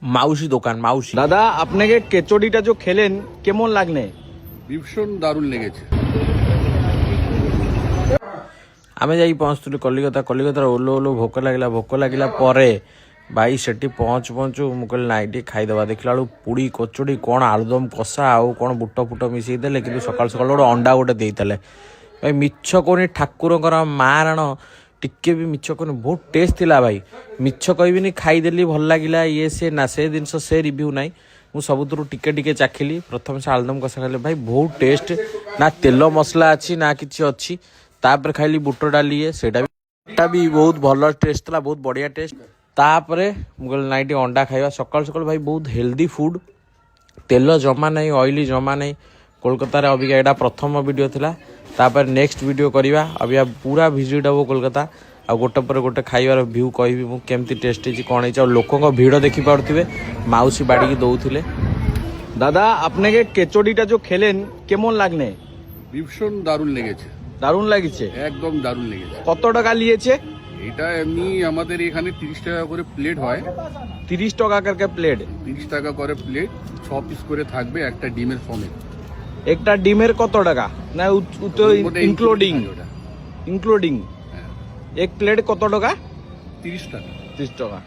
মাউসি দোকান মাউসি। দাদা আপনাকে কেচড়িটা যে খেলেন কেমন লাগলে? ভীষণ দারুণ লেগেছে। ଆମେ ଯାଇ ପହଞ୍ଚୁଥିଲୁ କଲିକତାର ଓହ୍ଲୁ ଓହ୍ଲୁ ଭୋକ ଲାଗିଲା ପରେ ଭାଇ ସେଠି ପହଞ୍ଚୁ ମୁଁ କହିଲି ନାଇଁ ଟିକେ ଖାଇଦେବା। ଦେଖିଲା ବେଳକୁ ପୁଡ଼ି କଚୁଡ଼ି କ'ଣ ଆଳୁଦମ କଷା ଆଉ କ'ଣ ବୁଟ ଫୁଟ ମିଶାଇ ଦେଲେ, କିନ୍ତୁ ସକାଳୁ ଗୋଟେ ଅଣ୍ଡା ଗୋଟେ ଦେଇଥିଲେ। ଭାଇ ମିଛ କହୁନି, ଠାକୁରଙ୍କର ମାରଣ ଟିକେ ବି ମିଛ କହୁନି, ବହୁତ ଟେଷ୍ଟ ଥିଲା ଭାଇ। ମିଛ କହିବିନି, ଖାଇଦେଲି ଭଲ ଲାଗିଲା ଇଏ ସେ ନା, ସେ ଜିନିଷ ସେ ରିଭ୍ୟୁ ନାହିଁ। ମୁଁ ସବୁଥିରୁ ଟିକେ ଚାଖିଲି। ପ୍ରଥମେ ସେ ଆଳୁଦମ କଷା ଖାଇଲି, ଭାଇ ବହୁତ ଟେଷ୍ଟ, ନା ତେଲ ମସଲା ଅଛି ନା କିଛି ଅଛି। ତାପରେ ଖାଇଲି ବୁଟ ଡାଲି, ସେଇଟା ବି ବହୁତ ଭଲ ଟେଷ୍ଟ ଥିଲା, ବହୁତ ବଢ଼ିଆ ଟେଷ୍ଟ। ତାପରେ ମୁଁ କହିଲି ନାଇଁ ଟିକେ ଅଣ୍ଡା ଖାଇବା। ସକାଳୁ ଭାଇ ବହୁତ ହେଲ୍ଦି ଫୁଡ଼, ତେଲ ଜମା ନାହିଁ, ଅଏଲି ଜମା ନାହିଁ। କୋଲକାତାରେ ଅବିକା ଏଇଟା ପ୍ରଥମ ଭିଡ଼ିଓ ଥିଲା। ତାପରେ ନେକ୍ସଟ ଭିଡ଼ିଓ କରିବା, ଅବିକା ପୁରା ଭିଜିଟ୍ ହେବ କୋଲକାତା। ଆଉ ଗୋଟେ ପରେ ଗୋଟେ ଖାଇବାର ଭ୍ୟୁ କହିବି ମୁଁ କେମିତି ଟେଷ୍ଟ ହେଇଛି କ'ଣ ହେଇଛି। ଆଉ ଲୋକଙ୍କ ଭିଡ଼ ଦେଖିପାରୁଥିବେ, ମାଉସୀ ବାଡ଼ିକି ଦଉଥିଲେ। দাদা আপনাকে কেচড়িটা যে খেলেন কেমন লাগলে? ভীষণ দারুণ লেগেছে। দারুণ লাগিছে, একদম দারুণ লেগেছে। কত টাকা নিয়েছে? এটা এমনি আমাদের এখানে 30 টাকা করে প্লেট হয়। 30 টাকা করে প্লেট? 30 টাকা করে প্লেট, 6 পিস করে থাকবে একটা ডিমের সমেত। একটা ডিমের কত টাকা? না ইনক্লুডিং? ইনক্লুডিং। এক প্লেট কত টাকা? 30 টাকা। 30 টাকা।